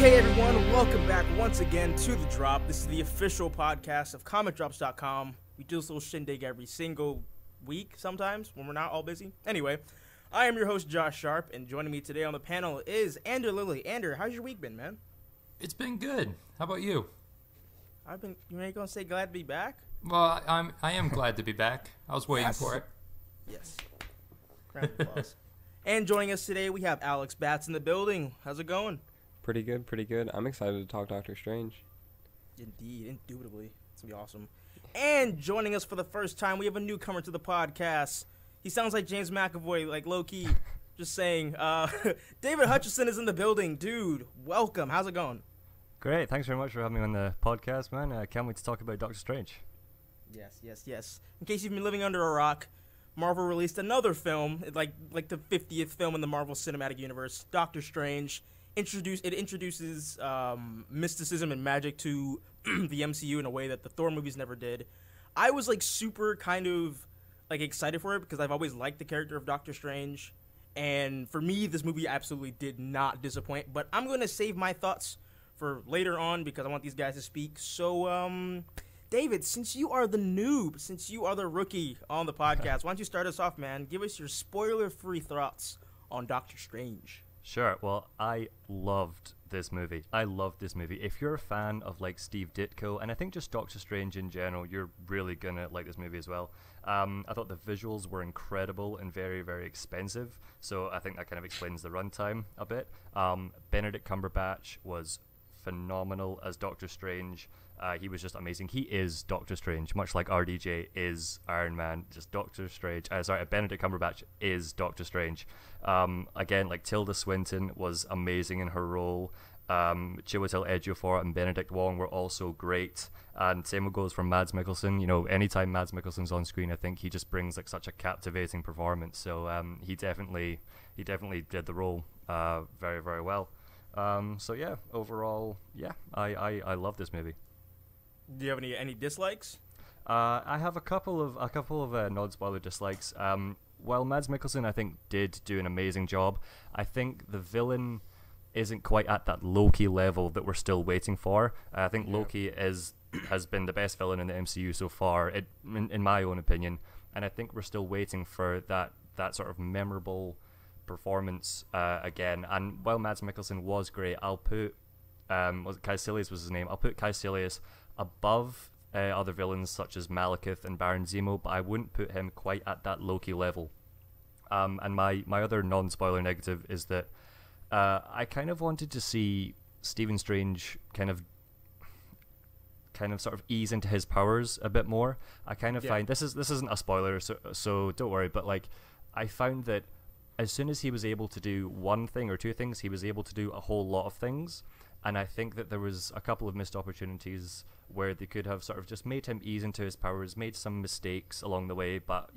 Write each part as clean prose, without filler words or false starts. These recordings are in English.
Hey everyone, welcome back once again to The Drop. This is the official podcast of ComicDrops.com. We do this little shindig every single week sometimes when we're not all busy. Anyway, I am your host Josh Sharp, and joining me today on the panel is Andrew Lilly. Andrew, how's your week been, man? It's been good. How about you? You ain't gonna say glad to be back? Well, I am glad to be back. I was waiting for it. Yes. Round of applause. And joining us today, we have Alex Batts in the building. How's it going? Pretty good. I'm excited to talk Doctor Strange. Indeed, indubitably. It's going to be awesome. And joining us for the first time, we have a newcomer to the podcast. He sounds like James McAvoy, like low-key. Just saying. David Hutchison is in the building. Dude, welcome. How's it going? Great. Thanks very much for having me on the podcast, man. I can't wait to talk about Doctor Strange. Yes. In case you've been living under a rock, Marvel released another film, like the 50th film in the Marvel Cinematic Universe, Doctor Strange. It introduces mysticism and magic to the MCU in a way that the Thor movies never did. I was super kind of excited for it because I've always liked the character of Doctor Strange, and for me this movie absolutely did not disappoint. But I'm going to save my thoughts for later on because I want these guys to speak. So David, since you are the noob, since you are the rookie on the podcast, why don't you start us off, man? Give us your spoiler-free thoughts on Doctor Strange. Sure. Well, I loved this movie. If you're a fan of Steve Ditko, and I think just Doctor Strange in general, you're really gonna like this movie as well. I thought the visuals were incredible and very, very expensive, so I think that kind of explains the runtime a bit. Benedict Cumberbatch was phenomenal as Doctor Strange. He was just amazing. He is Doctor Strange, much like RDJ is Iron Man. Just Doctor Strange. Benedict Cumberbatch is Doctor Strange. Again, Tilda Swinton was amazing in her role. Chiwetel Ejiofor and Benedict Wong were also great. And same goes for Mads Mikkelsen. You know, anytime Mads Mikkelsen's on screen, I think he just brings such a captivating performance. So he definitely did the role very, very well. Overall, I love this movie. Do you have any dislikes? I have a couple of non-spoiler dislikes. While Mads Mikkelsen, I think, did do an amazing job, I think the villain isn't quite at that Loki level that we're still waiting for. I think Loki has been the best villain in the MCU so far, in my own opinion, and I think we're still waiting for that sort of memorable performance again. And while Mads Mikkelsen was great, I'll put Caecilius was his name. I'll put Caecilius above other villains such as Malekith and Baron Zemo, but I wouldn't put him quite at that Loki level. And my other non-spoiler negative is that I kind of wanted to see Stephen Strange kind of sort of ease into his powers a bit more. I kind of find this isn't a spoiler, so don't worry, but I found that as soon as he was able to do one thing or two things, he was able to do a whole lot of things. And I think that there was a couple of missed opportunities where they could have sort of just made him ease into his powers, made some mistakes along the way. But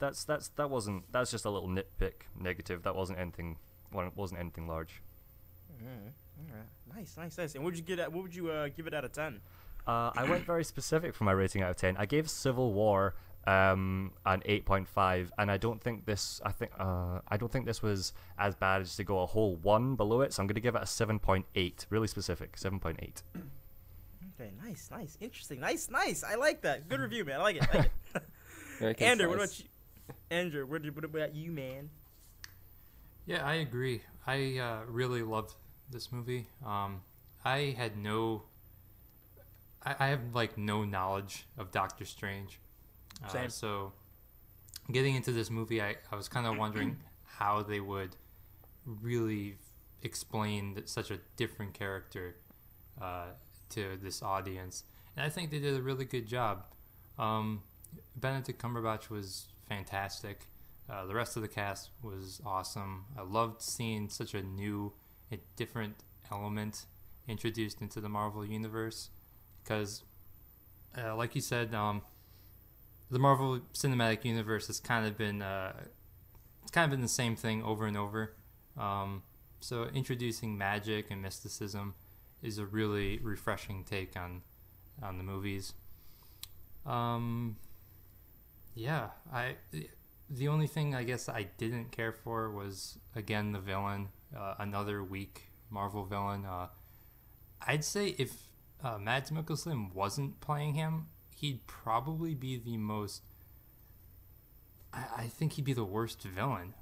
that's just a little nitpick negative. That wasn't anything large. All right, nice. And what would you give it out of 10? I went very specific for my rating out of 10. I gave Civil War an 8.5, and I don't think this was as bad as to go a whole 1 below it, so I'm going to give it a 7.8. Really specific, 7.8. Okay, nice, interesting, nice. I like that. Good review, man. I like it. Andrew, what about you? Andrew, what about you, man? Yeah, I agree. I really loved this movie. I have no knowledge of Doctor Strange. Same. So getting into this movie, I was kind of wondering how they would really explain such a different character to this audience. And I think they did a really good job. Benedict Cumberbatch was fantastic. The rest of the cast was awesome. I loved seeing such a new and different element introduced into the Marvel Universe. Because, like you said, the Marvel Cinematic Universe has kind of been the same thing over and over. So introducing magic and mysticism is a really refreshing take on the movies. The only thing I guess I didn't care for was, again, the villain. Another weak Marvel villain. I'd say if Mads Mikkelsen wasn't playing him, he'd probably be the most. I think he'd be the worst villain,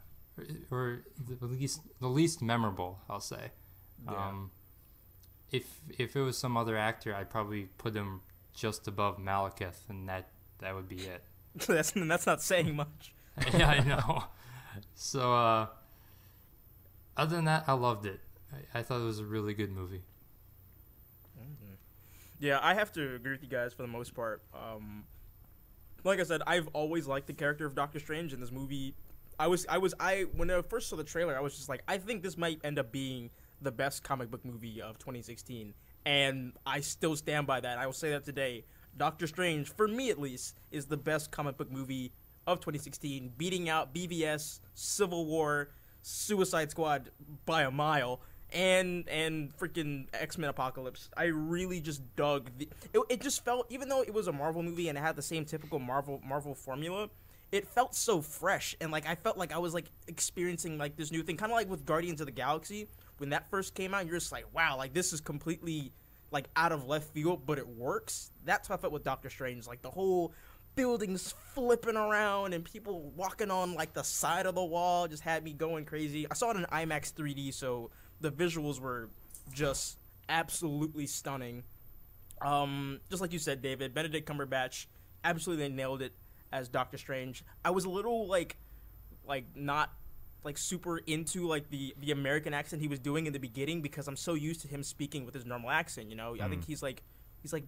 or the least memorable. I'll say. Yeah. If it was some other actor, I'd probably put him just above Malekith, and that would be it. that's not saying much. Yeah, I know. So, other than that, I loved it. I thought it was a really good movie. Mm-hmm. Yeah, I have to agree with you guys for the most part. Like I said, I've always liked the character of Doctor Strange in this movie. When I first saw the trailer, I was just like, I think this might end up being the best comic book movie of 2016, and I still stand by that. I will say that today. Doctor Strange, for me at least, is the best comic book movie of 2016, beating out BVS, Civil War, Suicide Squad by a mile, and freaking X-Men Apocalypse. I really just dug it just felt, even though it was a Marvel movie and it had the same typical Marvel formula, it felt so fresh, and like I felt like I was like experiencing like this new thing, kind of like with Guardians of the Galaxy when that first came out. You're just like, wow, like this is completely like out of left field, but it works. That's how I felt with Doctor Strange. Like the whole buildings flipping around and people walking on like the side of the wall just had me going crazy. I saw it in IMAX 3D, so the visuals were just absolutely stunning. Just like you said, David, Benedict Cumberbatch absolutely nailed it as Doctor Strange. I was a little like not like super into like the American accent he was doing in the beginning, because I'm so used to him speaking with his normal accent, you know. I think he's like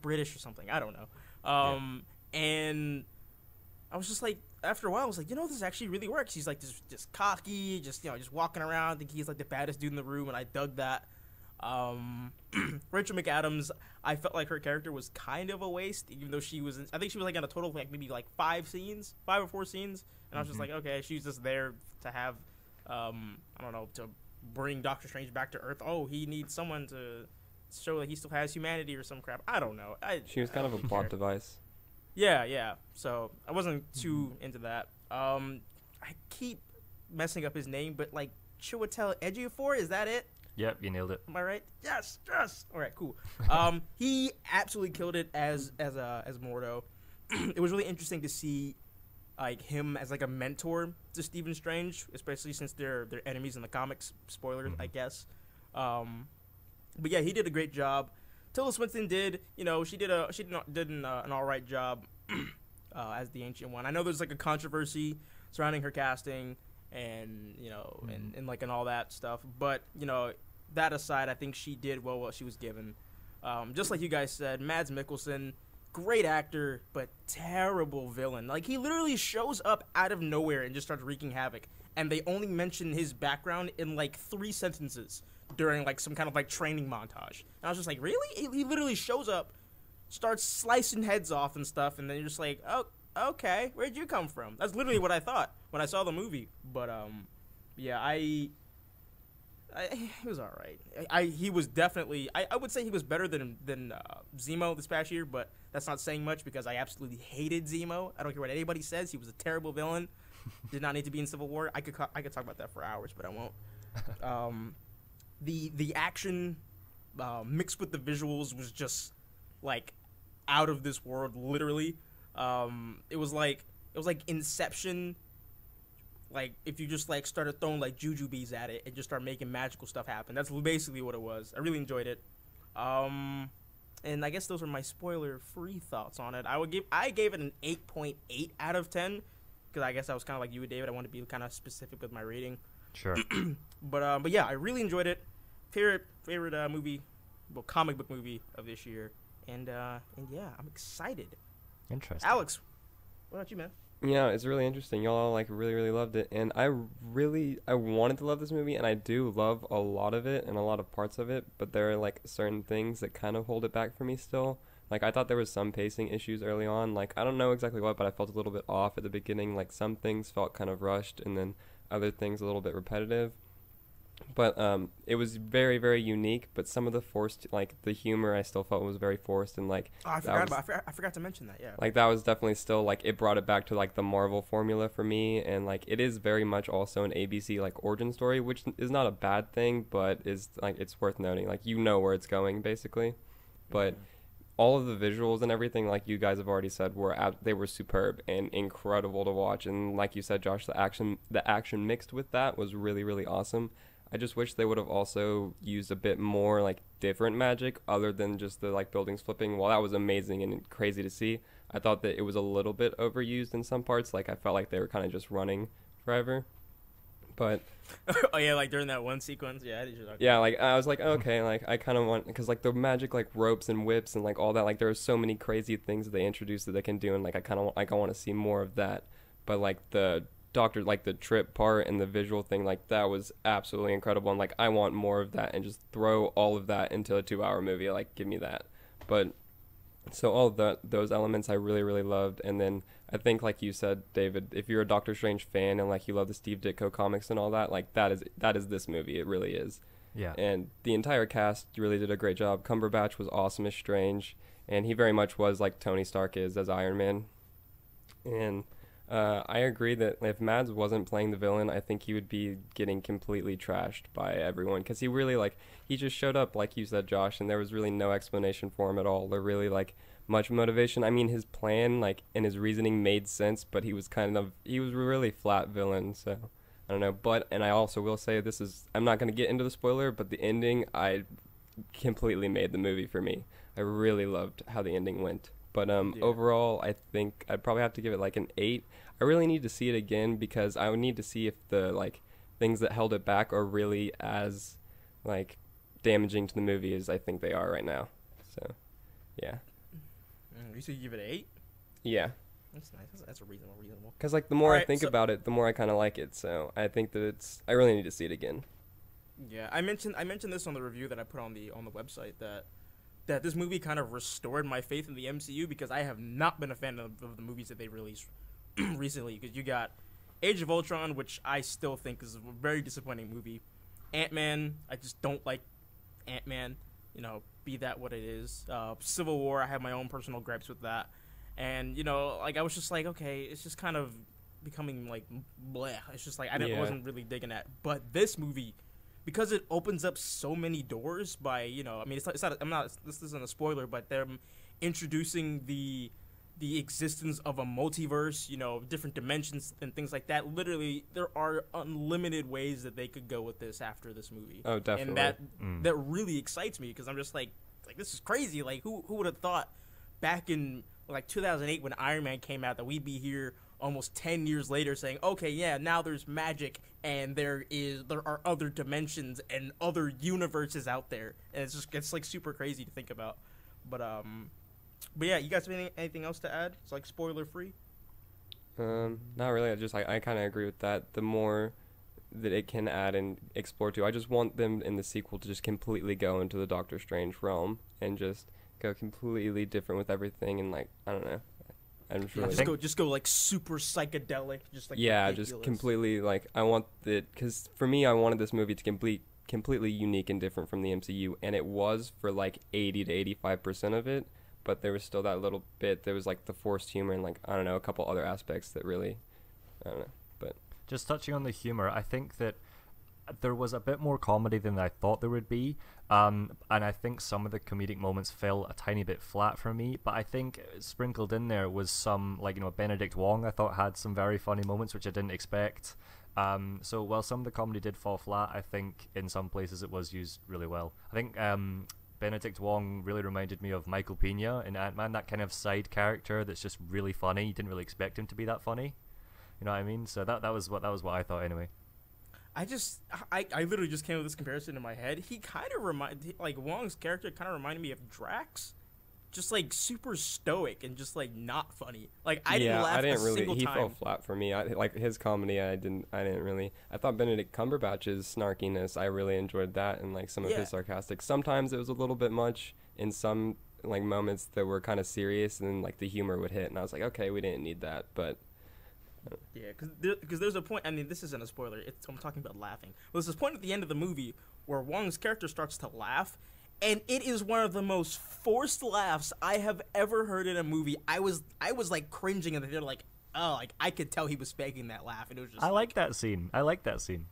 British or something. I don't know. And I was just like, after a while, I was like, you know, this actually really works. He's like just cocky, just walking around, think he's like the baddest dude in the room, and I dug that. Rachel McAdams, I felt like her character was kind of a waste, even though I think she was like in a total of like maybe like 5 or 4 scenes, and I was just like, okay, she's just there to have, I don't know, to bring Doctor Strange back to Earth. Oh, he needs someone to show that he still has humanity or some crap. I don't know. She was kind of a plot device. Yeah. So I wasn't too into that. I keep messing up his name, but like Chiwetel Ejiofor, is that it? Yep, you nailed it. Am I right? Yes. All right, cool. He absolutely killed it as Mordo. It was really interesting to see like him as like a mentor to Stephen Strange, especially since they're enemies in the comics. Spoilers, I guess. But yeah, he did a great job. Tilda Swinton did, she did an all right job as the Ancient One. I know there's like a controversy surrounding her casting and and all that stuff, but that aside, I think she did well what she was given. Just like you guys said, Mads Mikkelsen, great actor, but terrible villain. Like he literally shows up out of nowhere and just starts wreaking havoc, and they only mention his background in like 3 sentences during like some kind of like training montage. And I was just like, really? He literally shows up, starts slicing heads off and stuff, and then you're just like, oh, okay, where'd you come from? That's literally what I thought when I saw the movie. But yeah, he was all right. He was definitely, I would say he was better than Zemo this past year, but that's not saying much because I absolutely hated Zemo. I don't care what anybody says. He was a terrible villain. Did not need to be in Civil War. I could talk about that for hours, but I won't. The action mixed with the visuals was just like out of this world, literally. It was like Inception, like if you just like started throwing like jujubes at it and just start making magical stuff happen. That's basically what it was. I really enjoyed it. And I guess those are my spoiler-free thoughts on it. I gave it an 8.8 out of 10 because I guess I was kind of like you, David. I wanted to be kind of specific with my rating. Sure. But yeah, I really enjoyed it. Favorite movie, well, comic book movie of this year, and yeah, I'm excited. Interesting. Alex, what about you, man? Yeah, it's really interesting. Y'all all like really, really loved it, and I wanted to love this movie, and I do love a lot of it and a lot of parts of it, but there are like certain things that kind of hold it back for me still. Like I thought there was some pacing issues early on. Like I don't know exactly what, but I felt a little bit off at the beginning. Like some things felt kind of rushed, and then other things a little bit repetitive. But it was very, very unique. But some of the forced, like the humor, I still felt was very forced, and like Oh, I forgot to mention that. Yeah. like that was definitely still like it brought it back to like the Marvel formula for me, and like it is very much also an ABC like origin story, which is not a bad thing, but is like it's worth noting. Like you know where it's going basically, but all of the visuals and everything, like you guys have already said, they were superb and incredible to watch. And like you said, Josh, the action mixed with that was really, really awesome. I just wish they would have also used a bit more like different magic other than just the like buildings flipping. While that was amazing and crazy to see, I thought that it was a little bit overused in some parts. Like I felt like they were kind of just running forever. But Oh yeah, like during that one sequence. Yeah, I did. yeah, like I was like, okay, like I kind of want, because like the magic like ropes and whips and like all that, like there are so many crazy things that they introduced that they can do, and like I kind of like I want to see more of that. But like the doctor, like the trip part and the visual thing, like that was absolutely incredible, and like I want more of that, and just throw all of that into a 2-hour movie. Like give me that. But so all of those elements I really, really loved. And then I think, like you said, David, if you're a Doctor Strange fan and like you love the Steve Ditko comics and all that, like that is this movie. It really is. Yeah. And the entire cast really did a great job. Cumberbatch was awesome as Strange, and he very much was like Tony Stark is as Iron Man. And I agree that if Mads wasn't playing the villain, I think he would be getting completely trashed by everyone, because he really like he just showed up, like you said, Josh, and there was really no explanation for him at all, or really like much motivation. I mean, his plan like and his reasoning made sense, but he was really flat villain. So I don't know. But and I also will say I'm not going to get into the spoiler, but the ending I completely made the movie for me. I really loved how the ending went. But overall, I think I'd probably have to give it like an 8. I really need to see it again, because I would need to see if the like things that held it back are really as like damaging to the movie as I think they are right now. So, yeah. You said you give it an 8? Yeah. That's nice. That's a reasonable. Because like the more I think about it, the more I kind of like it. So I think that I really need to see it again. Yeah, I mentioned this on the review that I put on the website, that this movie kind of restored my faith in the MCU, because I have not been a fan of the movies that they released recently. Because you got Age of Ultron, which I still think is a very disappointing movie. Ant-Man, I just don't like Ant-Man. You know, be that what it is. Civil War, I have my own personal gripes with that. And, you know, like I was just like, okay, it's just kind of becoming like bleh. It's just like I wasn't really digging that. But this movie, because it opens up so many doors by, you know, I mean, this isn't a spoiler, but them introducing the existence of a multiverse, you know, different dimensions and things like that. Literally, there are unlimited ways that they could go with this after this movie. Oh, definitely. And that really excites me, because I'm just like this is crazy. Like, who would have thought back in like 2008 when Iron Man came out that we'd be here almost 10 years later saying, okay, yeah, now there's magic and there are other dimensions and other universes out there, and it's like super crazy to think about. But yeah, you guys have anything else to add? It's like spoiler free. Not really. I kind of agree with that. The more that it can add and explore to, I just want them in the sequel to just completely go into the Doctor Strange realm and just go completely different with everything, and like I don't know. Just go like super psychedelic, just like ridiculous. Just completely like I want it, because for me I wanted this movie to completely unique and different from the MCU, and it was for like 80 to 85% of it, but there was still that little bit. There was like the forced humor and like I don't know, a couple other aspects that really I don't know. But just touching on the humor, I think that there was a bit more comedy than I thought there would be, and I think some of the comedic moments fell a tiny bit flat for me, but I think sprinkled in there was some, like, you know, Benedict Wong I thought had some very funny moments which I didn't expect. So while some of the comedy did fall flat, I think in some places it was used really well. I think Benedict Wong really reminded me of Michael Pena in Ant-Man, that kind of side character that's just really funny. You didn't really expect him to be that funny. You know what I mean? So that was what I thought anyway. I literally just came with this comparison in my head. He kind of Wong's character kind of reminded me of Drax, just like super stoic and just like not funny. Like I didn't laugh a single time. He fell flat for me. Like his comedy, I didn't really. I thought Benedict Cumberbatch's snarkiness, I really enjoyed that, and like some of his sarcastic. Sometimes it was a little bit much in some like moments that were kind of serious, and then like the humor would hit, and I was like, okay, we didn't need that, but Yeah, because there's a point. I mean, this isn't a spoiler. I'm talking about laughing. Well, there's this point at the end of the movie where Wong's character starts to laugh, and it is one of the most forced laughs I have ever heard in a movie. I was like cringing, and they're like, oh, like I could tell he was faking that laugh, and it was just. I like that scene. I like that scene.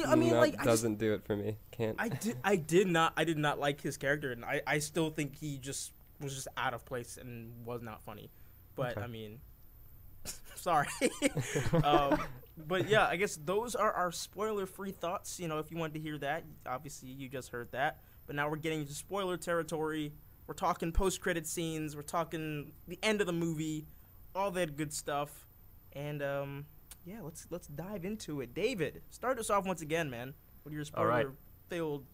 I mean, that like doesn't do it for me. Can't. I did not like his character, and I still think he just was just out of place and was not funny. But Okay. I mean, sorry. But yeah, I guess those are our spoiler-free thoughts. You know, if you wanted to hear that, obviously you just heard that. But now we're getting into spoiler territory. We're talking post-credit scenes. We're talking the end of the movie, all that good stuff. And yeah, let's dive into it. David, start us off once again, man. What are your All right. spoiler-filled,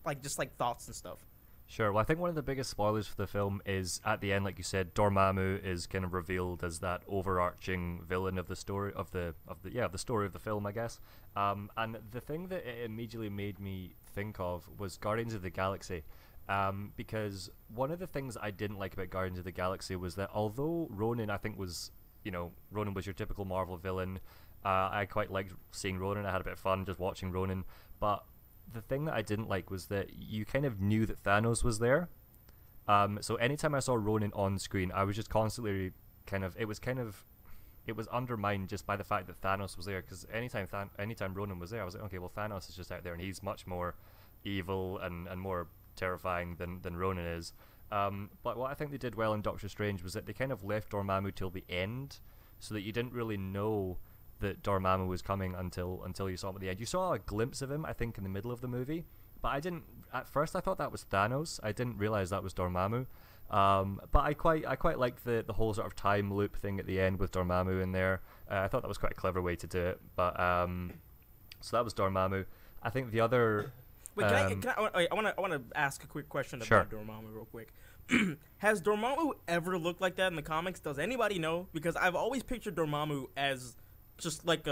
like thoughts and stuff? Sure. Well, I think one of the biggest spoilers for the film is at the end, like you said, Dormammu is kind of revealed as that overarching villain of the story of the story of the film, I guess. And the thing that it immediately made me think of was Guardians of the Galaxy, because one of the things I didn't like about Guardians of the Galaxy was that although Ronan, I think Ronan was your typical Marvel villain. I quite liked seeing Ronan. I had a bit of fun just watching Ronan, but the thing that I didn't like was that you kind of knew that Thanos was there. So anytime I saw Ronan on screen, I was just constantly it was undermined just by the fact that Thanos was there. Because anytime Ronan was there, I was like, okay, well Thanos is just out there, and he's much more evil and more terrifying than Ronan is. But what I think they did well in Doctor Strange was that they kind of left Dormammu till the end, so that you didn't really know that Dormammu was coming until you saw him at the end. You saw a glimpse of him, I think, in the middle of the movie, but I didn't. At first, I thought that was Thanos. I didn't realize that was Dormammu. But I quite like the whole sort of time loop thing at the end with Dormammu in there. I thought that was quite a clever way to do it. But so that was Dormammu. I think the other. Wait, I want to ask a quick question Sure. about Dormammu real quick. Has Dormammu ever looked like that in the comics? Does anybody know? Because I've always pictured Dormammu as just like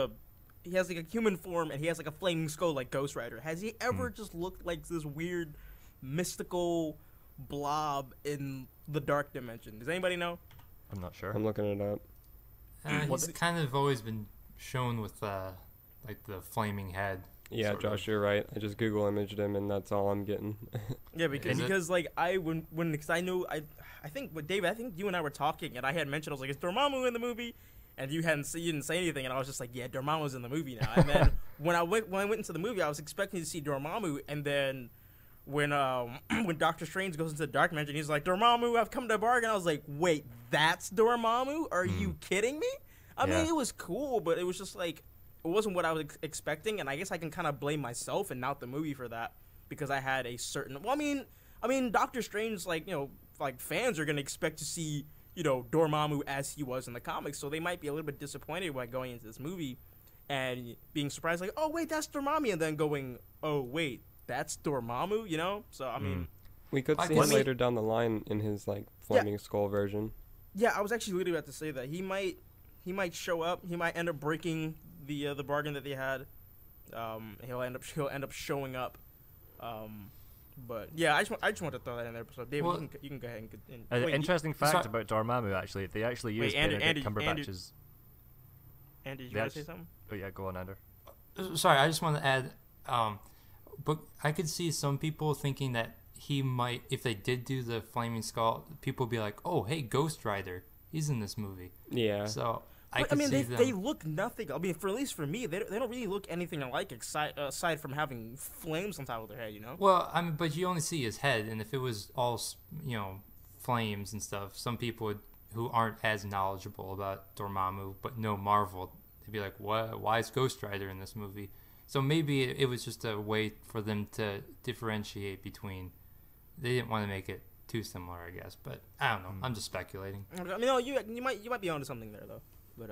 he has like a human form, and he has like a flaming skull like Ghost Rider. Has he ever just looked like this weird mystical blob in the dark dimension? Does anybody know? I'm not sure. I'm looking it up. He's kind of always been shown with like the flaming head. Yeah, sort Josh, of. you're right. I just Google imaged him, and that's all I'm getting. Yeah, because Is it? because like because I knew I think with David, I think you and I were talking, and I had mentioned, I was like, is Dormammu in the movie? And you didn't say anything, and I was just like, yeah, Dormammu's in the movie now. And then when I went into the movie, I was expecting to see Dormammu, and then when Doctor Strange goes into the dark dimension, he's like, Dormammu, I've come to bargain. I was like, wait, that's Dormammu? Are you kidding me? I mean, it was cool, but it was just like, it wasn't what I was expecting, and I guess I can kind of blame myself and not the movie for that, because I had a certain. Well, I mean, Doctor Strange, like, you know, like fans are gonna expect to see, you know, Dormammu as he was in the comics, so they might be a little bit disappointed by going into this movie and being surprised, like, oh wait, that's Dormammu, and then going, oh wait, that's Dormammu, you know? So I mean, We could I see can him see- later down the line in his like flaming skull version. yeah, I was actually literally about to say that he might show up, he might end up breaking the bargain that they had. He'll end up showing up. But yeah, I just want to throw that in there. So David, Well, you can go ahead and An wait, interesting fact sorry. about Dormammu, actually, they actually used Andy- Benedict Andy- Cumberbatch's. Andy, did you they want to say actu- something? Oh yeah, go on, Ander. Sorry, I just want to add, but I could see some people thinking that he might, if they did do the flaming skull, people would be like, oh, hey, Ghost Rider, he's in this movie. Yeah. So I But, could mean, see they them. look nothing. I mean, at least for me, they don't really look anything alike, aside from having flames on top of their head. You know. Well, I mean, but you only see his head, and if it was all, flames and stuff, some people who aren't as knowledgeable about Dormammu but know Marvel, they'd be like, what? Why is Ghost Rider in this movie? So maybe it was just a way for them to differentiate between. They didn't want to make it too similar, I guess, but I don't know. I'm just speculating. I mean, no, you might be onto something there though. But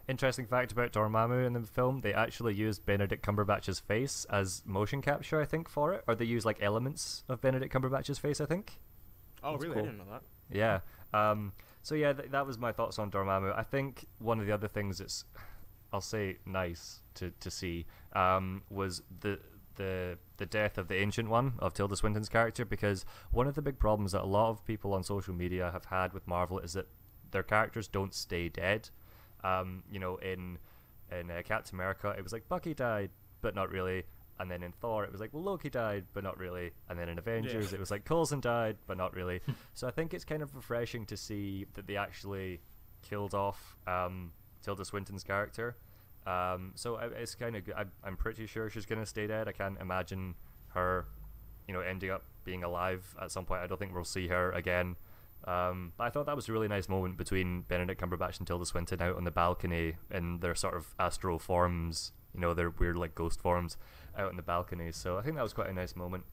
Interesting fact about Dormammu in the film, they actually used Benedict Cumberbatch's face as motion capture, I think, for it. Or they used, like, elements of Benedict Cumberbatch's face, I think. oh That's really? cool. I didn't know that. Yeah. So, yeah, that was my thoughts on Dormammu. I think one of the other things that's, I'll say, nice to see was the death of the Ancient One, of Tilda Swinton's character, because one of the big problems that a lot of people on social media have had with Marvel is that their characters don't stay dead. In Captain America, it was like Bucky died, but not really. And then in Thor, it was like, well, Loki died, but not really. And then in Avengers, it was like Coulson died, but not really. So I think it's kind of refreshing to see that they actually killed off Tilda Swinton's character. So it's kind of good. I'm pretty sure she's going to stay dead. I can't imagine her, ending up being alive at some point. I don't think we'll see her again. But I thought that was a really nice moment between Benedict Cumberbatch and Tilda Swinton out on the balcony in their sort of astral forms, their weird like ghost forms out on the balcony. So I think that was quite a nice moment.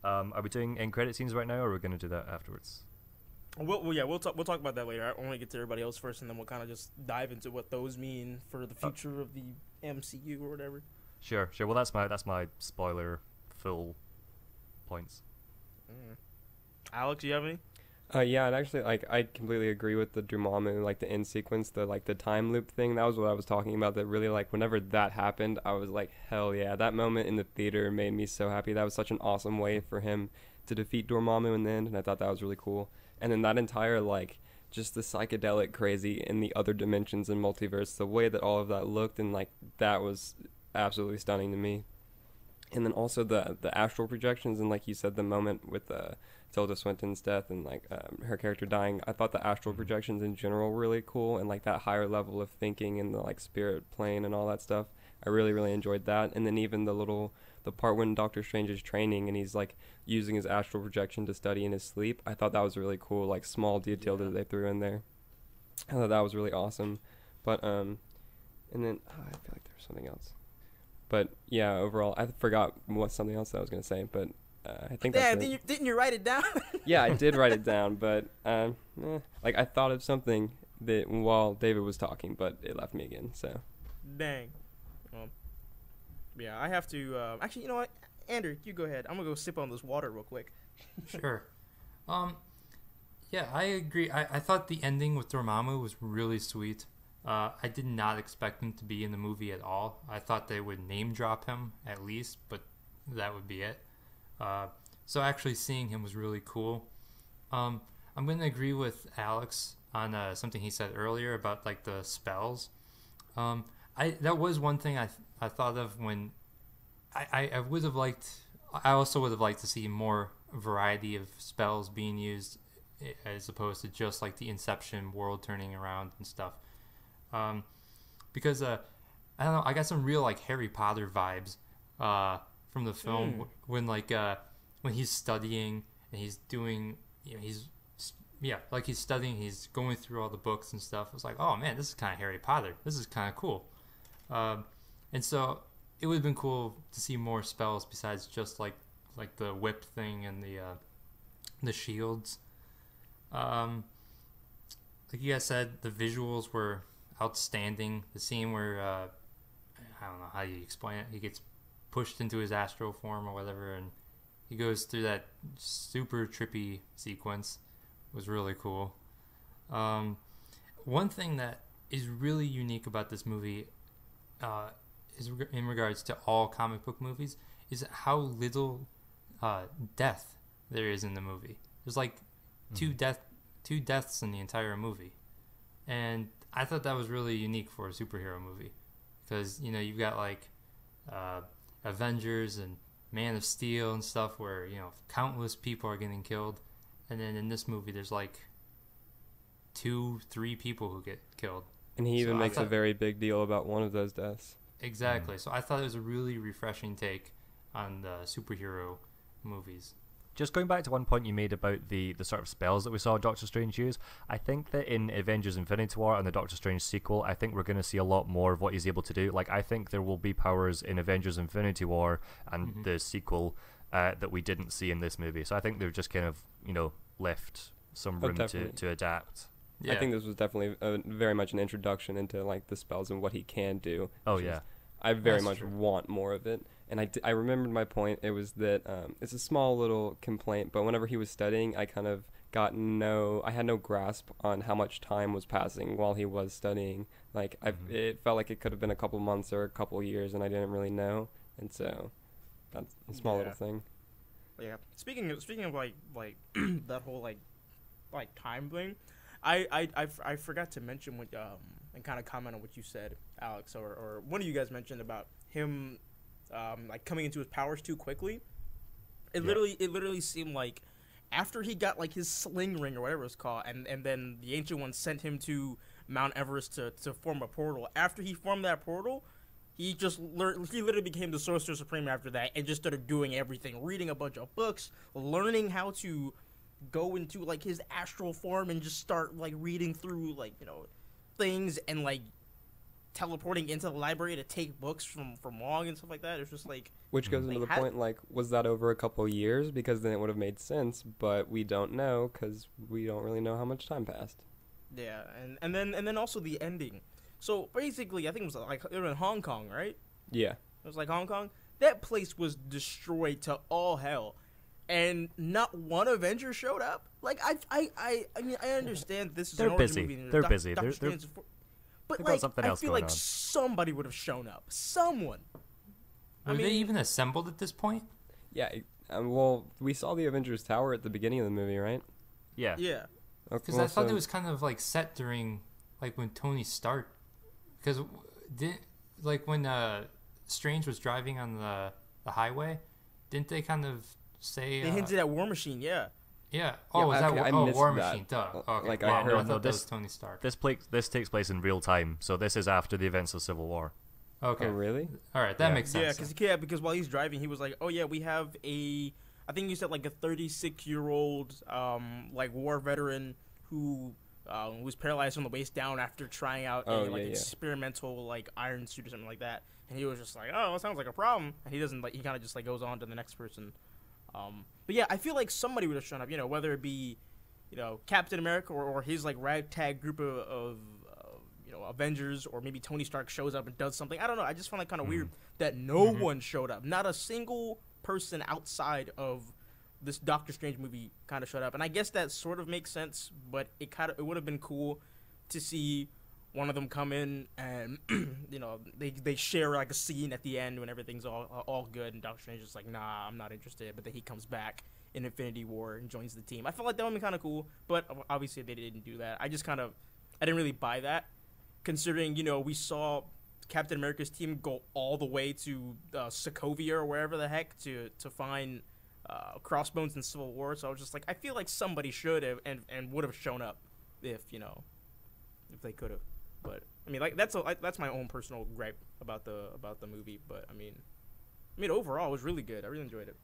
Are we doing end credit scenes right now, or are we going to do that afterwards? We'll talk about that later. I want to get to everybody else first, and then we'll kind of just dive into what those mean for the future of the MCU or whatever. Sure. Well, that's my spoiler full points. Alex, you have any? Yeah, and actually, I completely agree with the Dormammu, the end sequence, the time loop thing. That was what I was talking about. That really, whenever that happened, I was like, hell yeah! That moment in the theater made me so happy. That was such an awesome way for him to defeat Dormammu in the end, and I thought that was really cool. And then that entire just the psychedelic crazy in the other dimensions and multiverse, the way that all of that looked, and that was absolutely stunning to me. And then also the astral projections, and like you said, the moment with Tilda Swinton's death and her character dying. I thought the astral projections in general were really cool, and that higher level of thinking and the spirit plane and all that stuff. I really, really enjoyed that. And then even the part when Doctor Strange is training and he's using his astral projection to study in his sleep. I thought that was really cool, small detail that they threw in there. I thought that was really awesome. But and then I feel like there was something else. But yeah, overall, I forgot something else that I was gonna say. But I think that's it. Didn't you write it down? Yeah, I did write it down, but I thought of something that while David was talking, but it left me again. So dang. Yeah, I have to. Actually, you know what, Andrew, you go ahead. I'm gonna go sip on this water real quick. Sure. Yeah, I agree. I thought the ending with Dormammu was really sweet. I did not expect him to be in the movie at all. I thought they would name drop him at least, but that would be it. So actually seeing him was really cool. I'm going to agree with Alex on something he said earlier about the spells. That was one thing I thought of when I would have liked. I also would have liked to see more variety of spells being used, as opposed to just the Inception world turning around and stuff. Because I don't know, I got some real Harry Potter vibes from the film when he's studying and he's doing, he's studying, he's going through all the books and stuff. It's oh man, this is kind of Harry Potter. This is kind of cool. And so it would have been cool to see more spells besides just like the whip thing and the shields. Like you guys said, the visuals were outstanding. The scene where I don't know how you explain it. He gets pushed into his astral form or whatever, and he goes through that super trippy sequence. Was really cool. One thing that is really unique about this movie, is in regards to all comic book movies, is how little death there is in the movie. There's two deaths in the entire movie, and I thought that was really unique for a superhero movie, because you've got Avengers and Man of Steel and stuff where countless people are getting killed, and then in this movie there's 2-3 people who get killed, and he even makes a very big deal about one of those deaths. Exactly. So I thought it was a really refreshing take on the superhero movies. Just going back to one point you made about the sort of spells that we saw Doctor Strange use, I think that in Avengers Infinity War and the Doctor Strange sequel, I think we're going to see a lot more of what he's able to do. I think there will be powers in Avengers Infinity War and the sequel that we didn't see in this movie. So I think they've just kind of, left some room to adapt. Yeah. I think this was definitely very much an introduction into the spells and what he can do. Oh, yeah. I very much want more of it. And I remembered my point. It was that it's a small little complaint, but whenever he was studying, I kind of I had no grasp on how much time was passing while he was studying. It felt like it could have been a couple months or a couple years, and I didn't really know. And so that's a small little thing. Yeah. Speaking of that whole time thing, I forgot to mention and kind of comment on what you said, Alex, or one of you guys mentioned about him like coming into his powers too quickly. It literally seemed like after he got like his sling ring or whatever it's called, and then the Ancient One sent him to Mount Everest to form a portal. After he formed that portal, he literally became the Sorcerer Supreme after that, and just started doing everything, reading a bunch of books, learning how to go into like his astral form, and just start like reading through like things, and like teleporting into the library to take books from Wong and stuff like that. It's just like, which goes into the point, like, was that over a couple years? Because then it would have made sense, but we don't know because we don't really know how much time passed. Yeah, and then also the ending. So basically, I think it was like it was in Hong Kong, right? Yeah, it was like Hong Kong. That place was destroyed to all hell, and not one Avenger showed up. Like I mean I understand this is they're an origin busy. movie. And They're Doc- busy. Doctor They're Strange is but they've got like something I else feel going like on. somebody would have shown up. Someone. Were they even assembled at this point? yeah. Well, we saw the Avengers Tower at the beginning of the movie, right? Yeah. Yeah. Okay, Because I thought it was kind of like set during like when Tony Stark, because like when Strange was driving on the highway, didn't they kind of say They hinted at War Machine. Yeah. Yeah. Yeah, Oh, was okay, that I War missed that. Machine? Duh. Okay. Like, Wow, I heard- I thought that this- was Tony Stark. This takes place in real time, so this is after the events of Civil War. Okay. Oh, really? All right, that Yeah. makes sense. Yeah, because while he's driving, he was like, "Oh yeah, we have I think you said like a 36-year-old like war veteran who was paralyzed from the waist down after trying out Oh, a like yeah. experimental like iron suit or something like that." And he was just like, "Oh, that sounds like a problem." And he doesn't like he kind of just like goes on to the next person. But yeah, I feel like somebody would have shown up. Whether it be Captain America or his like ragtag group of Avengers, or maybe Tony Stark shows up and does something. I don't know. I just found it kind of weird that no one showed up. Not a single person outside of this Doctor Strange movie kind of showed up. And I guess that sort of makes sense, but it would have been cool to see one of them come in and they share like a scene at the end when everything's all good, and Doctor Strange is like, "Nah, I'm not interested," but then he comes back in Infinity War and joins the team. I felt like that would be kind of cool, but obviously they didn't do that. I didn't really buy that, considering we saw Captain America's team go all the way to Sokovia or wherever the heck to find Crossbones in Civil War. So I was just like, I feel like somebody should have and would have shown up if they could have. But I mean, like that's my own personal gripe about the movie. But I mean overall it was really good. I really enjoyed it.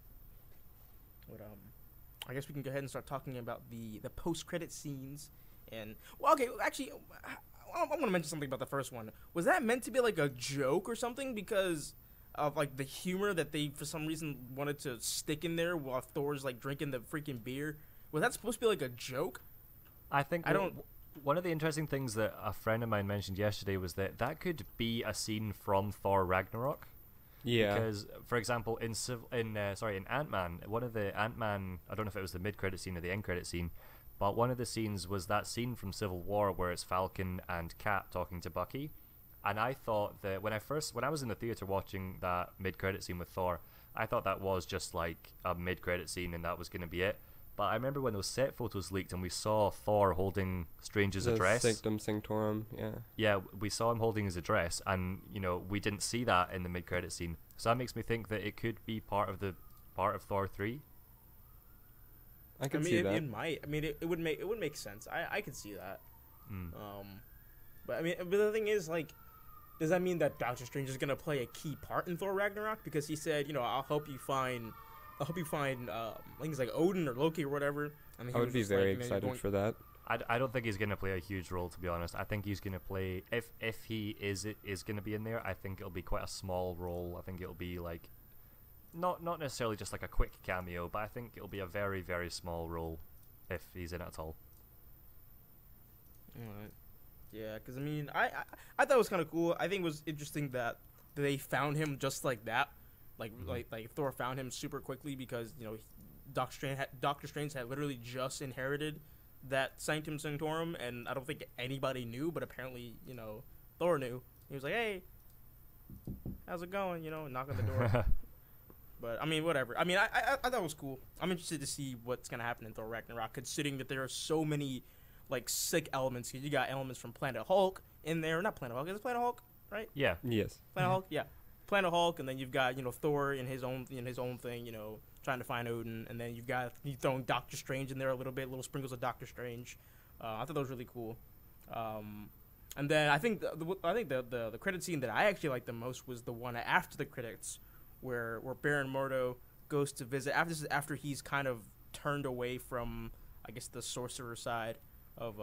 But I guess we can go ahead and start talking about the post-credit scenes. And well, okay, actually, I want to mention something about the first one. Was that meant to be like a joke or something because of like the humor that they for some reason wanted to stick in there while Thor's like drinking the freaking beer? Was that supposed to be like a joke? I think I don't. One of the interesting things that a friend of mine mentioned yesterday was that could be a scene from Thor Ragnarok. Yeah. Because, for example, in Ant-Man, one of the Ant-Man, I don't know if it was the mid-credit scene or the end-credit scene, but one of the scenes was that scene from Civil War where it's Falcon and Cap talking to Bucky. And I thought that when I was in the theater watching that mid-credit scene with Thor, I thought that was just like a mid-credit scene and that was going to be it. But I remember when those set photos leaked and we saw Thor holding Strange's address. Sanctum Sanctorum, yeah. Yeah, we saw him holding his address, and we didn't see that in the mid-credit scene. So that makes me think that it could be part of Thor 3. I can see that. It might. I mean, it would make sense. I could see that. But I mean, but the thing is, like, does that mean that Doctor Strange is gonna play a key part in Thor Ragnarok? Because he said, I'll help you find things like Odin or Loki or whatever. And I would be very excited for that. I don't think he's going to play a huge role, to be honest. I think he's going to play, if he is going to be in there, I think it'll be quite a small role. I think it'll be like not necessarily just like a quick cameo, but I think it'll be a very, very small role if he's in it at all. Alright. Yeah, because I mean, I thought it was kind of cool. I think it was interesting that they found him just like that, like Thor found him super quickly because Doctor Strange had literally just inherited that Sanctum Sanctorum, and I don't think anybody knew, but apparently Thor knew. He was like, "Hey, how's it going?" Knock on the door. But I mean, whatever. I mean, I thought it was cool. I'm interested to see what's gonna happen in Thor Ragnarok, considering that there are so many like sick elements. You got elements from Planet Hulk in there. Not Planet Hulk. Is it Planet Hulk? Right? Yeah. Yes. Planet Hulk. Yeah. Planet Hulk, and then you've got Thor in his own thing, trying to find Odin, and then you throwing Doctor Strange in there a little bit, little sprinkles of Doctor Strange. I thought that was really cool. And then I think the credit scene that I actually liked the most was the one after the credits, where Baron Mordo goes to visit after he's kind of turned away from, I guess, the sorcerer side of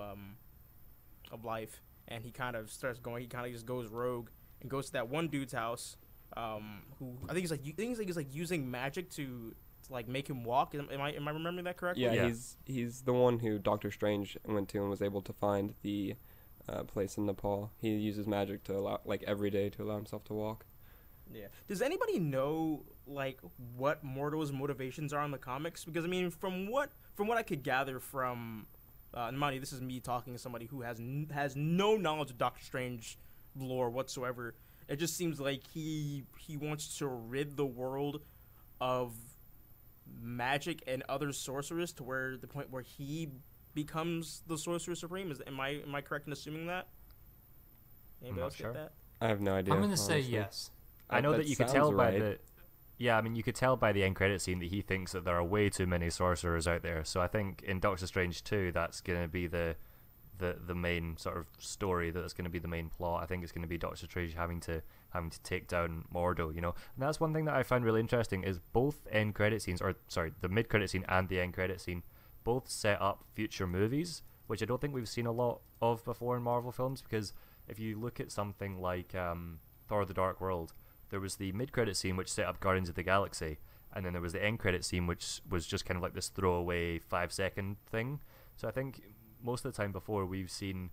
life, and he kind of starts going. He kind of just goes rogue and goes to that one dude's house, who I think he's like using magic to like make him walk. Am I remembering that correctly? Yeah, he's the one who Doctor Strange went to and was able to find the place in Nepal. He uses magic to allow, like, every day to allow himself to walk. Yeah. Does anybody know like what Mordo's motivations are in the comics? Because I mean, from what I could gather from, and mind you, this is me talking to somebody who has no knowledge of Doctor Strange lore whatsoever. It just seems like he wants to rid the world of magic and other sorcerers to where the point where he becomes the Sorcerer Supreme. Am I correct in assuming that? Anybody else sure. get that? I have no idea. I'm gonna say honestly. yes. I know that you could sounds tell by right. the. Yeah, I mean, you could tell by the end credit scene that he thinks that there are way too many sorcerers out there. So I think in Doctor Strange 2, that's going to be the main sort of story. That's going to be the main plot. I think it's going to be Doctor Strange having to take down Mordo. And that's one thing that I found really interesting is both end credit scenes, or sorry, the mid credit scene and the end credit scene, both set up future movies, which I don't think we've seen a lot of before in Marvel films. Because if you look at something like Thor: The Dark World, there was the mid-credit scene which set up Guardians of the Galaxy, and then there was the end-credit scene which was just kind of like this throwaway 5-second thing. So I think most of the time before we've seen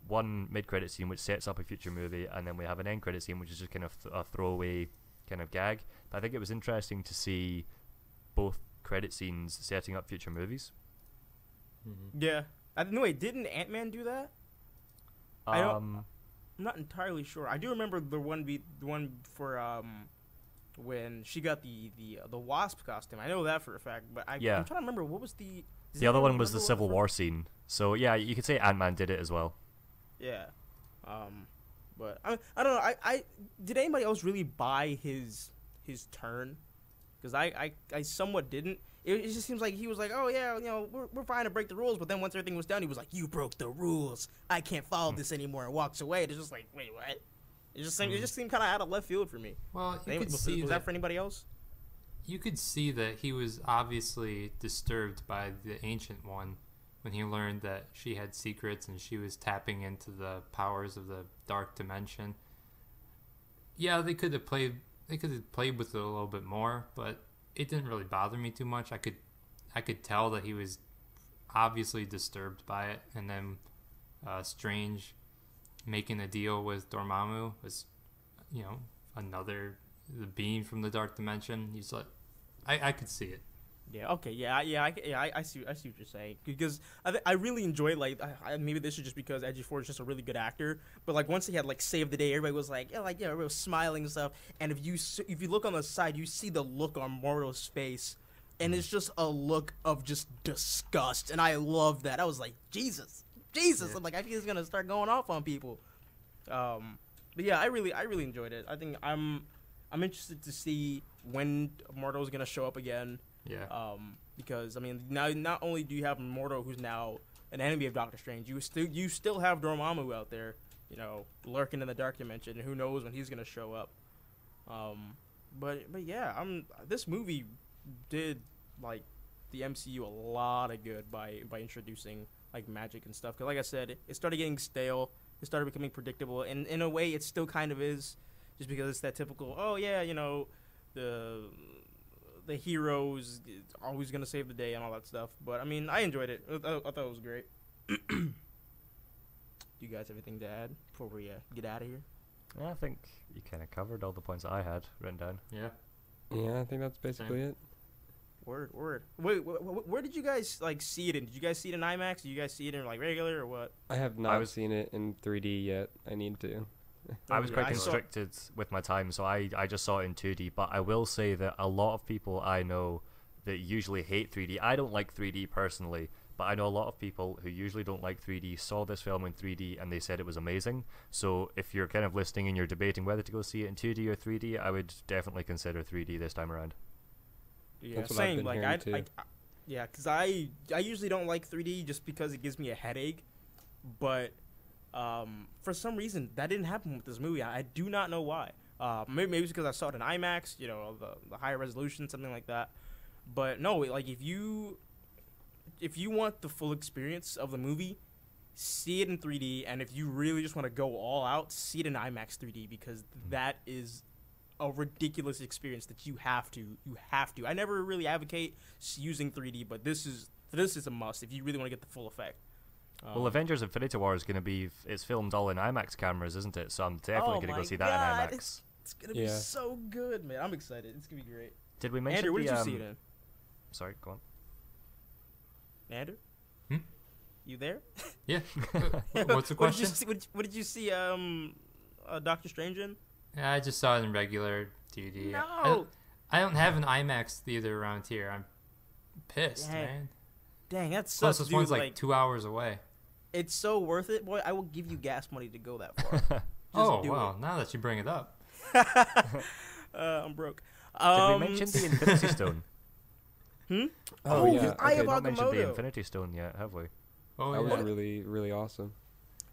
one mid-credit scene which sets up a future movie, and then we have an end-credit scene which is just kind of a throwaway kind of gag. But I think it was interesting to see both credit scenes setting up future movies. Mm-hmm. Yeah. No, wait, didn't Ant-Man do that? I'm not entirely sure. I do remember the one for when she got the Wasp costume. I know that for a fact, but I'm trying to remember what was the. The other one was the Civil War scene. So yeah, you could say Ant-Man did it as well. Yeah, but I don't know. I did anybody else really buy his turn? Because I somewhat didn't. It just seems like he was like, oh yeah, we're fine to break the rules, but then once everything was done, he was like, you broke the rules. I can't follow this anymore, and walks away. It's just like, wait, what? It just seemed kind of out of left field for me. Well, Was that for anybody else? You could see that he was obviously disturbed by the Ancient One when he learned that she had secrets and she was tapping into the powers of the Dark Dimension. Yeah, they could have played with it a little bit more, but it didn't really bother me too much. I could tell that he was obviously disturbed by it, and then Strange making a deal with Dormammu was, another the being from the Dark Dimension. He's like, I could see it. Yeah. Okay. Yeah. I see what you're saying, because I really enjoyed, like, maybe this is just because Edgy Ford is just a really good actor, but like once he had like Save the Day, everybody was like, everybody was smiling and stuff. And if you look on the side, you see the look on Mordo's face, and it's just a look of just disgust. And I love that. I was like, Jesus. Yeah. I'm like, I think he's gonna start going off on people. But yeah, I really enjoyed it. I think I'm interested to see when Mordo's gonna show up again. Yeah. Because I mean, now not only do you have Mordo, who's now an enemy of Doctor Strange, you still have Dormammu out there, lurking in the Dark Dimension, and who knows when he's gonna show up. But yeah, this movie did like the MCU a lot of good by introducing like magic and stuff. Because like I said, it started getting stale. It started becoming predictable, and in a way, it still kind of is, just because it's that typical. Oh yeah, the hero's always gonna save the day and all that stuff. But I mean, I enjoyed it. I thought it was great. Do you guys have anything to add before we get out of here? Yeah, I think you kind of covered all the points that I had written down. Yeah. Yeah, I think that's basically it. Word. Wait, where did you guys like see it in? Did you guys see it in IMAX? Did you guys see it in like regular or what? I have not seen it in 3D yet. I need to. I was quite constricted with my time, so I just saw it in 2D. But I will say that a lot of people I know that usually hate 3D. I don't like 3D personally, but I know a lot of people who usually don't like 3D saw this film in 3D and they said it was amazing. So if you're kind of listening and you're debating whether to go see it in 2D or 3D, I would definitely consider 3D this time around. Yeah, That's what I've same. been Like hearing, too. yeah, because I usually don't like 3D just because it gives me a headache. But for some reason that didn't happen with this movie. I do not know why. Maybe it's because I saw it in IMAX, the higher resolution, something like that. But no, like if you want the full experience of the movie, see it in 3D, and if you really just want to go all out, see it in IMAX 3D, because that is a ridiculous experience that you have to. I never really advocate using 3D, but this is a must if you really want to get the full effect. Well, Avengers Infinity War is going to be, it's filmed all in IMAX cameras, isn't it? So I'm definitely going to go see that in IMAX. It's going to be so good, man. I'm excited. It's going to be great. Did we mention Andrew, what did you see it in? Sorry, go on. Andrew? Hmm? You there? Yeah. What's the question? What did you see Doctor Strange in? Yeah, I just saw it in regular DVD. No! I don't have an IMAX theater around here. I'm pissed, man. Dang, that sucks, Plus, this dude. one's like 2 hours away. It's so worth it, boy. I will give you gas money to go that far. Oh, wow. Now that you bring it up. I'm broke. Did we mention the Infinity Stone? Oh, yeah. I have We've not mentioned the Agamotto. Infinity Stone yet, have we? Oh, That yeah. was really, really awesome.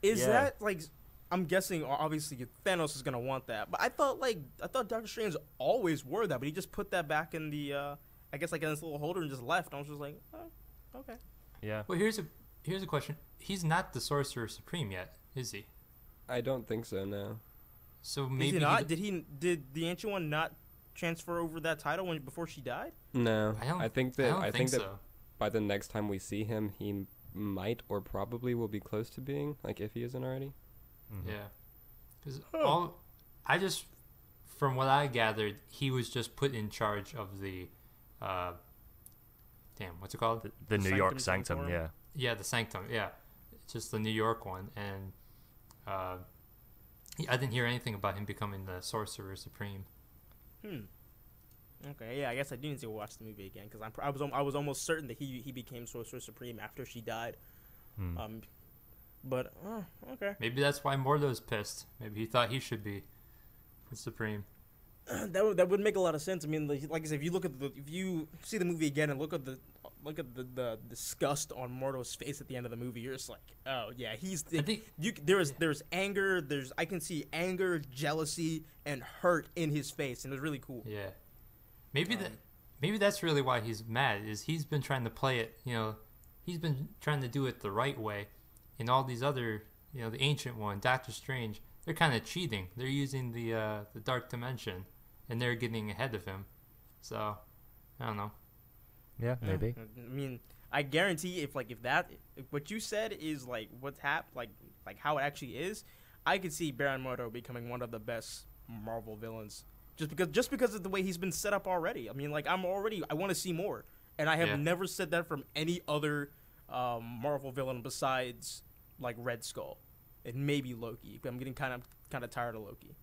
Is Yeah. that like? I'm guessing obviously Thanos is gonna want that, but I thought Doctor Strange always wore that, but he just put that back in the I guess like in this little holder and just left. I was just like, oh, okay. Yeah. Well, here's a question. He's not the Sorcerer Supreme yet, is he? I don't think so, no. So Is maybe he not? Did the Ancient One not transfer over that title before she died? No. I think don't think that so. by the next time we see him, he might or probably will be close to being, like, if he isn't already. Mhm. Yeah, because from what I gathered, he was just put in charge of the, what's it called? The New York Sanctum Sanctum, yeah. Yeah, the Sanctum. Yeah, it's just the New York one, and I didn't hear anything about him becoming the Sorcerer Supreme. Okay, yeah, I guess I do need to watch the movie again because I was almost certain that he became Sorcerer Supreme after she died. But okay. Maybe that's why Mordo's pissed. Maybe he thought he should be the Supreme. That would make a lot of sense. I mean, like I said, if you see the movie again and look at the disgust on Mordo's face at the end of the movie, you're just like, oh yeah, there's anger. I can see anger, jealousy, and hurt in his face, and it was really cool. Yeah, maybe that's really why he's mad. Is he's been trying to play it. He's been trying to do it the right way. And all these other, the Ancient One, Doctor Strange, they're kind of cheating. They're using the Dark Dimension, and they're getting ahead of him. So, I don't know. Yeah, maybe. I mean, I guarantee if what you said is like what's happened, like how it actually is, I could see Baron Mordo becoming one of the best Marvel villains just because of the way he's been set up already. I mean, like I want to see more, and I have never said that from any other Marvel villain besides like Red Skull and maybe Loki. I'm getting kind of tired of Loki.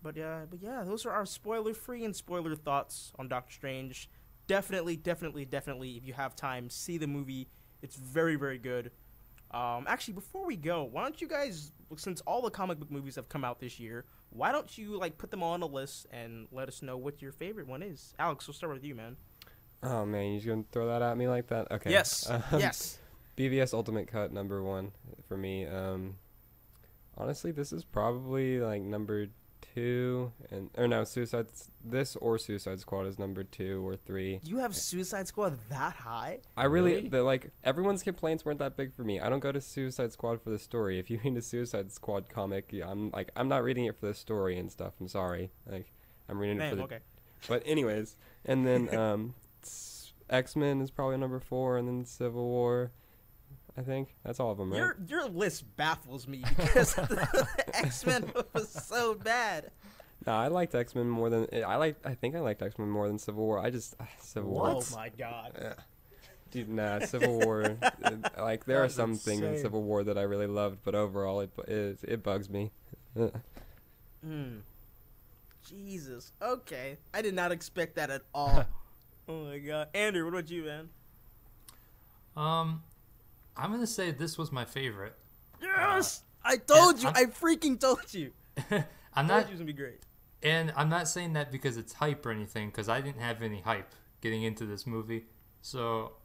But yeah, those are our spoiler-free and spoiler thoughts on Doctor Strange. Definitely, if you have time, see the movie. It's very, very good. Actually, before we go, why don't you guys, since all the comic book movies have come out this year, why don't you put them all on a list and let us know what your favorite one is? Alex, we'll start with you, man. Oh man, you're just gonna throw that at me like that? Okay. Yes. Yes. BVS Ultimate Cut #1 for me. Honestly, this is probably like number 2, Suicide Squad is number 2 or 3. You have Suicide Squad that high? I really? Everyone's complaints weren't that big for me. I don't go to Suicide Squad for the story. If you read a Suicide Squad comic, I'm not reading it for the story and stuff. I'm sorry. I'm reading it for the. Okay. But anyways, and then X-Men is probably number 4, and then Civil War. I think that's all of them, right? Your list baffles me because the X-Men was so bad. No, I liked X-Men more than I think I liked X-Men more than Civil War. Civil War. Oh my god. Dude, nah, Civil War. There are some things in Civil War that I really loved, but overall it bugs me. Jesus. Okay, I did not expect that at all. Oh my god, Andrew, what about you, man? I'm gonna say this was my favorite. Yes, I told you. I'm- I freaking told you. I'm I told not, you it was gonna be great. and I'm not saying that because it's hype or anything, because I didn't have any hype getting into this movie. So,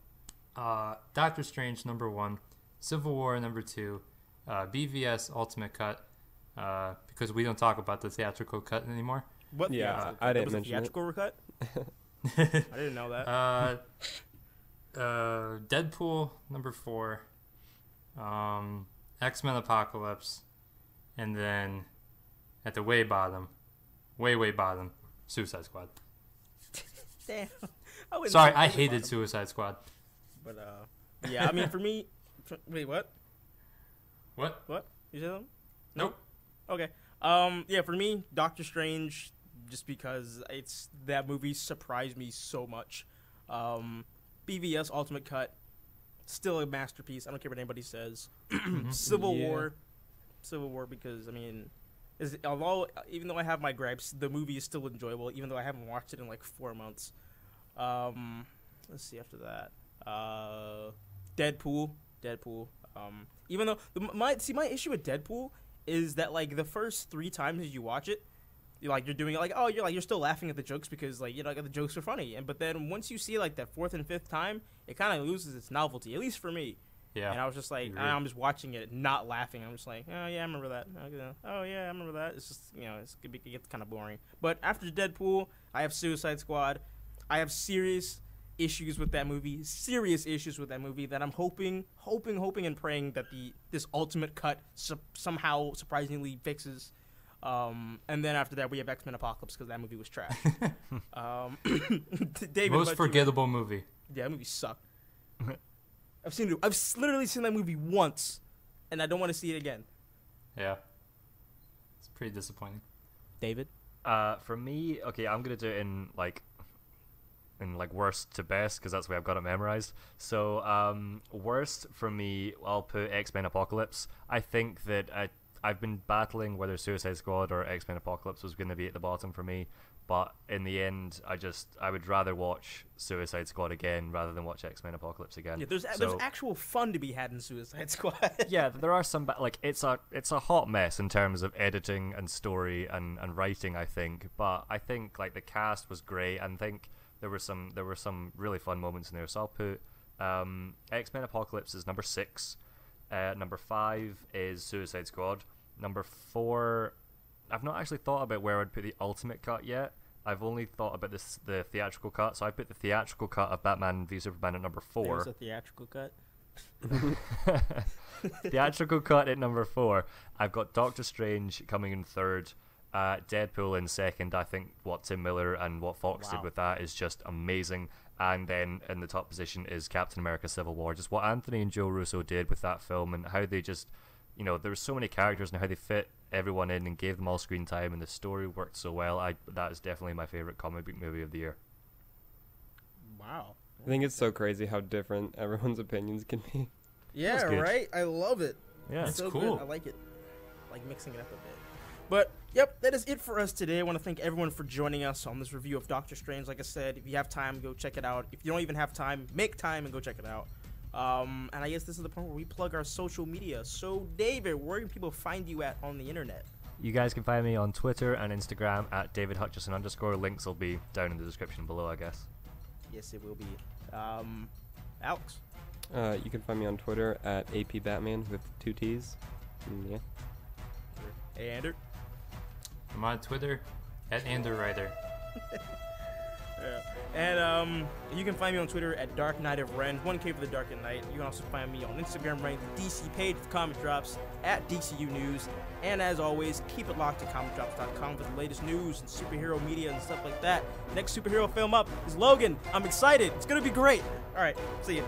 Doctor Strange #1, Civil War #2, BVS Ultimate Cut, because we don't talk about the theatrical cut anymore. What? Yeah, theatrical I cut? didn't There was a mention it. theatrical cut. I didn't know that. Deadpool #4, X-Men Apocalypse, and then at the way bottom, way bottom, Suicide Squad. Damn. I wouldn't Sorry, say I really hated bottom, Suicide Squad. But yeah. I mean, for me, wait, what? What? What? You said something? Nope. Okay. Yeah, for me, Doctor Strange, just because that movie surprised me so much. BVS Ultimate Cut, still a masterpiece. I don't care what anybody says. Civil Yeah. War, because I mean, even though I have my gripes, the movie is still enjoyable. Even though I haven't watched it in like 4 months. Let's see after that. Deadpool. Even though my issue with Deadpool is that like the first 3 times you watch it, you're doing it like, oh, you're still laughing at the jokes because like the jokes are funny, but then once you see like that 4th and 5th time, it kind of loses its novelty, at least for me. Yeah. And I was just like, Agreed. I'm just watching it, not laughing. I'm just like, oh yeah, I remember that. Oh yeah, I remember that. It's just it gets kind of boring. But after Deadpool, I have Suicide Squad. I have serious issues with that movie. That I'm hoping and praying that this ultimate cut somehow surprisingly fixes. And then after that, we have X-Men Apocalypse because that movie was trash. David, Most about you? forgettable movie. Yeah, that movie sucked. I've literally seen that movie once, and I don't want to see it again. Yeah. It's pretty disappointing. David? For me, okay, I'm gonna do it in worst to best because that's the way I've got it memorized. So worst for me, I'll put X-Men Apocalypse. I think that I've been battling whether Suicide Squad or X-Men Apocalypse was going to be at the bottom for me, but in the end, I would rather watch Suicide Squad again rather than watch X-Men Apocalypse again. Yeah, there's actual fun to be had in Suicide Squad. Yeah, there are some it's a hot mess in terms of editing and story and writing, I think, but I think like the cast was great, and I think there were some really fun moments in there. So I'll put X-Men Apocalypse is #6. #5 is Suicide Squad. #4, I've not actually thought about where I'd put the ultimate cut yet. I've only thought about the theatrical cut, so I put the theatrical cut of Batman v Superman at #4. There's a theatrical cut. Theatrical cut at #4. I've got Doctor Strange coming in 3rd. Deadpool in 2nd. I think what Tim Miller and what Fox did with that is just amazing. And then in the top position is Captain America Civil War. Just what Anthony and Joe Russo did with that film and how they just, there's so many characters and how they fit everyone in and gave them all screen time, and the story worked so well. That is definitely my favorite comic book movie of the year. Wow. I think it's so crazy how different everyone's opinions can be. Yeah, That's good. right? I love it. Yeah, It's so cool. good. I like it. I like mixing it up a bit. But, yep, that is it for us today. I want to thank everyone for joining us on this review of Doctor Strange. Like I said, if you have time, go check it out. If you don't even have time, make time and go check it out. And I guess this is the point where we plug our social media. So, David, where can people find you at on the internet? You guys can find me on Twitter and Instagram at DavidHutchison_. Links will be down in the description below, I guess. Yes, it will be. Alex? You can find me on Twitter at APBatman with 2 T's. Yeah. Hey, Andrew? I'm on Twitter at Anderwriter. And you can find me on Twitter at Dark Knight of Ren, 1K for the Dark at Night. You can also find me on Instagram running the DC page for comic drops at DCU News. And as always, keep it locked to comicdrops.com for the latest news and superhero media and stuff like that. Next superhero film up is Logan. I'm excited. It's going to be great. All right. See ya.